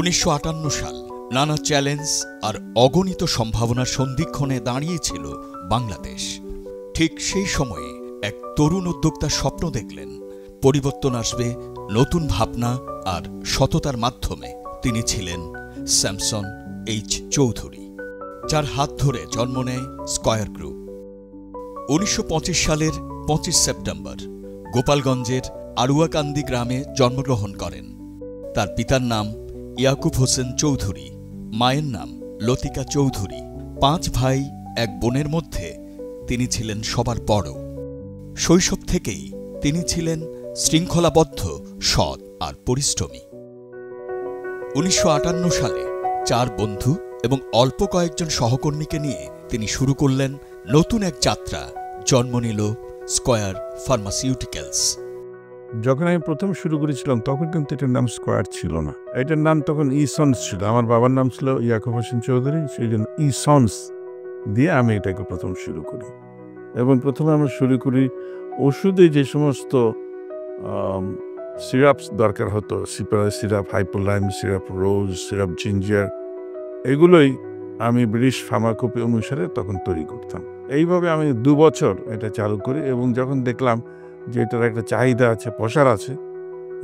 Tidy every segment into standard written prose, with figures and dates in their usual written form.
1958 সাল নানা চ্যালেঞ্জ আর অগণিত সম্ভাবনার সন্ধিক্ষণে দাঁড়িয়েছিল বাংলাদেশ। ঠিক সেই সময়ে এক তরুণ উদ্যোক্তা স্বপ্ন দেখলেন পরিবর্তন আসবে নতুন ভাবনা আর সততার মাধ্যমে। তিনি ছিলেন স্যামসন এইচ চৌধুরী, যার হাত ধরে জন্ম নেয় স্কয়ার গ্রুপ। 1925 সালের 25 সেপ্টেম্বর গোপালগঞ্জের আড়ুয়াকান্দি গ্রামে জন্মগ্রহণ করেন। তার পিতার নাম ইয়াকুব হোসেন চৌধুরী, মায়ের নাম লতিকা চৌধুরী। 5 ভাই 1 বোনের মধ্যে তিনি ছিলেন সবার বড়। শৈশব থেকেই তিনি ছিলেন শৃঙ্খলাবদ্ধ, সৎ আর পরিশ্রমী। 1958 সালে 4 বন্ধু এবং অল্প কয়েকজন সহকর্মীকে নিয়ে তিনি শুরু করলেন নতুন এক যাত্রা। জন্ম নিল স্কয়ার ফার্মাসিউটিক্যালস। যখন আমি প্রথম শুরু করেছিলাম তখন কিন্তু এটার নাম স্কয়ার ছিল না, এটার নাম তখন ইসন্স ছিল। আমার বাবার নাম ছিল ইয়াকুব হোসেন চৌধুরী, সেই জন্য ইসন্স দিয়ে আমি এটাকে প্রথম শুরু করি। এবং প্রথমে আমরা শুরু করি ওষুধে যে সমস্ত সিরাপস দরকার হতো, সিরাপ, হাইপোলাইম সিরাপ, রোজ সিরাপ, জিঞ্জার, এগুলোই আমি ব্রিটিশ ফার্মাকোপি অনুসারে তখন তৈরি করতাম। এইভাবে আমি 2 বছর এটা চালু করি এবং যখন দেখলাম যে এটার একটা চাহিদা আছে, প্রসার আছে,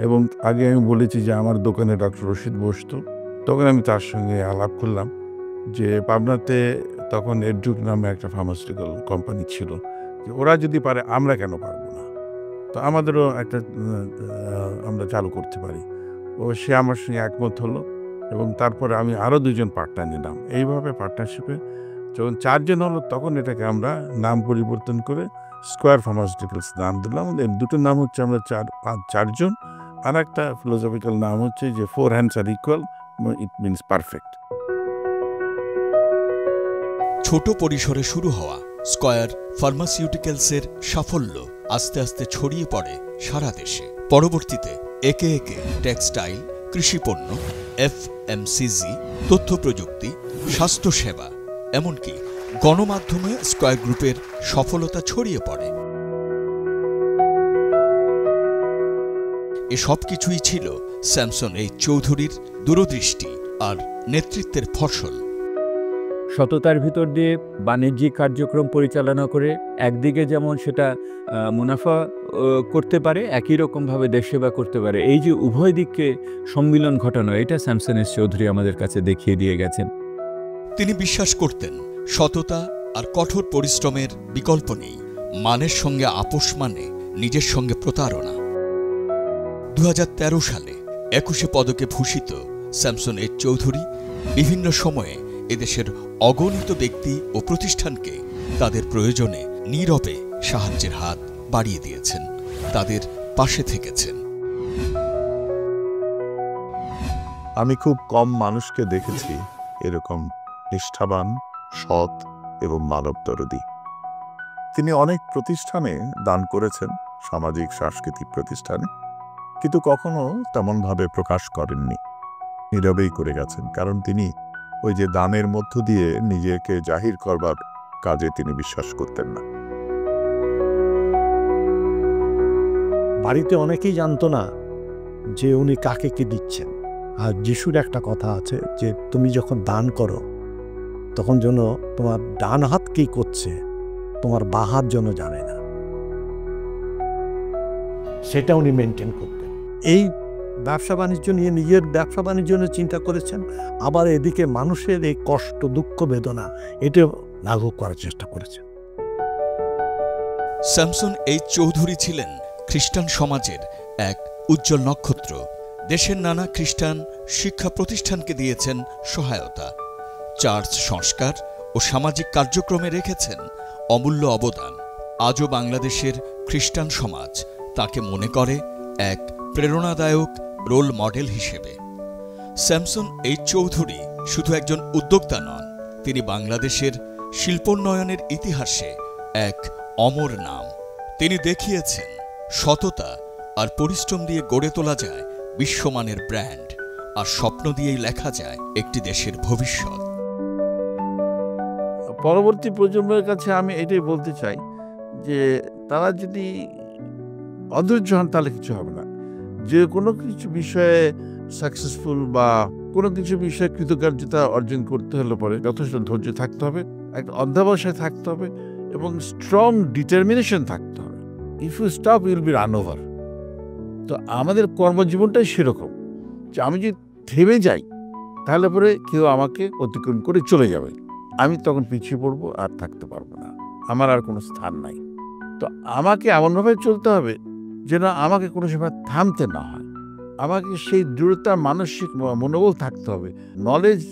এবং আগে আমি বলেছি যে আমার দোকানে ডক্টর রশিদ বসতো, তখন আমি তার সঙ্গে আলাপ করলাম যে পাবনাতে তখন এডজুক নামে একটা ফার্মাসিউটিক্যাল কোম্পানি ছিল, যে ওরা যদি পারে আমরা কেন পারবো না, তো আমাদেরও একটা আমরা চালু করতে পারি। ও সে আমার সঙ্গে একমত হলো এবং তারপরে আমি আরও 2 জন পার্টনার নিলাম। এইভাবে পার্টনারশিপে যখন 4 জন হলো তখন এটাকে আমরা নাম পরিবর্তন করে স্কয়ার ফার্মাসিউটিক্যালস নাম দিলাম। এর 2টো নাম হচ্ছে আমরা 4 জন, আর একটা ফিলোসফিক্যাল নাম হচ্ছে যে 4 hands are equal, it means perfect. ছোট পরিসরে শুরু হওয়া স্কয়ার ফার্মাসিউটিক্যালসের সাফল্য আস্তে আস্তে ছড়িয়ে পড়ে সারা দেশে। পরবর্তীতে একে একে টেক্সটাইল, কৃষিপণ্য, FMCG, তথ্য প্রযুক্তি, স্বাস্থ্যসেবা, এমনকি গণমাধ্যমে স্কয়ার গ্রুপের সফলতা ছড়িয়ে পড়ে। এসব কিছুই ছিল স্যামসন এইচ চৌধুরীর দূরদৃষ্টি আর নেতৃত্বের ফসল। সততার ভিতর দিয়ে বাণিজ্যিক কার্যক্রম পরিচালনা করে একদিকে যেমন সেটা মুনাফা করতে পারে, একই রকমভাবে দেশ সেবা করতে পারে, এই যে উভয় দিককে সম্মিলন ঘটানো, এটা স্যামসন এইচ চৌধুরী আমাদের কাছে দেখিয়ে দিয়ে গেছেন। তিনি বিশ্বাস করতেন সততা আর কঠোর পরিশ্রমের বিকল্প নেই। মানের সঙ্গে আপোষ মানে নিজের সঙ্গে প্রতারণা। 2013 সালে 21 পদকে ভূষিত স্যামসন এইচ চৌধুরী বিভিন্ন সময়ে এদেশের অগণিত ব্যক্তি ও প্রতিষ্ঠানকে তাদের প্রয়োজনে নীরবে সাহায্যের হাত বাড়িয়ে দিয়েছেন, তাদের পাশে থেকেছেন। আমি খুব কম মানুষকে দেখেছি এরকম নিষ্ঠাবান, সৎ এবং মানবদরদী। তিনি অনেক প্রতিষ্ঠানে দান করেছেন, সামাজিক সাংস্কৃতিক প্রতিষ্ঠানে, কিন্তু কখনো তেমনভাবে প্রকাশ করেননি, নীরবেই করে গেছেন। কারণ তিনি ওই যে দানের মধ্য দিয়ে নিজেকে জাহির করবার কাজে তিনি বিশ্বাস করতেন না। বাড়িতে অনেকেই জানতো না যে উনি কাকে কি দিচ্ছেন। আর যিশুর একটা কথা আছে যে তুমি যখন দান করো তখন যেন তোমার ডান হাত কি করছে তোমার বাঁ হাত যেন জানে না, সেটা উনি মেনটেন করতেন। এই ব্যবসা বাণিজ্য নিয়ে নিজের ব্যবসা বাণিজ্য নিয়ে চিন্তা করেছেন, আবার এদিকে মানুষের এই কষ্ট, দুঃখ, বেদনা এটা লাঘব করার চেষ্টা করেছেন। স্যামসন এইচ চৌধুরী ছিলেন খ্রিস্টান সমাজের এক উজ্জ্বল নক্ষত্র। দেশের নানা খ্রিস্টান শিক্ষা প্রতিষ্ঠানকে দিয়েছেন সহায়তা, চার্চ সংস্কার ও সামাজিক কার্যক্রমে রেখেছেন অমূল্য অবদান। আজও বাংলাদেশের খ্রিস্টান সমাজ তাকে মনে করে এক প্রেরণাদায়ক রোল মডেল হিসেবে। স্যামসন এইচ চৌধুরী শুধু একজন উদ্যোক্তা নন, তিনি বাংলাদেশের শিল্পোন্নয়নের ইতিহাসে এক অমর নাম। তিনি দেখিয়েছেন সততা আর পরিশ্রম দিয়ে গড়ে তোলা যায় বিশ্বমানের ব্র্যান্ড, আর স্বপ্ন দিয়েই লেখা যায় একটি দেশের ভবিষ্যৎ। পরবর্তী প্রজন্মের কাছে আমি এটাই বলতে চাই যে তারা যদি অধৈর্য হন তাহলে কিছু হবে না। যে কোনো কিছু বিষয়ে সাকসেসফুল বা কোনো কিছু বিষয়ে কৃতকার্যতা অর্জন করতে হলে পরে যথেষ্ট ধৈর্য থাকতে হবে, একটা অধ্যাবসায় থাকতে হবে এবং স্ট্রং ডিটারমিনেশন থাকতে হবে। If you stop will be run over. তো আমাদের কর্মজীবনটাই সেরকম যে আমি যদি থেমে যাই তাহলে পরে কেউ আমাকে অতিক্রম করে চলে যাবে, আমি তখন পিছিয়ে পড়বো আর থাকতে পারবো না, আমার আর কোনো স্থান নাই। তো আমাকে এমনভাবে চলতে হবে যেন আমাকে কোনো সময় থামতে না হয়। আমাকে সেই দৃঢ়তার মানসিক মনোবল থাকতে হবে। নলেজ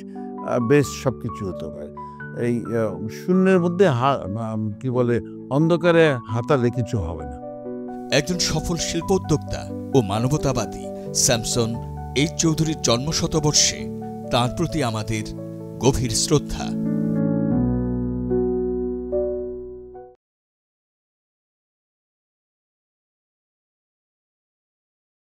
বেস সব কিছু হতে পারে। এই শূন্যের মধ্যে কি বলে অন্ধকারে হাতালে কিছু হবে না। একজন সফল শিল্পোদ্যোক্তা ও মানবতাবাদী স্যামসন এইচ চৌধুরীর জন্মশতবর্ষে তাঁর প্রতি আমাদের গভীর শ্রদ্ধা।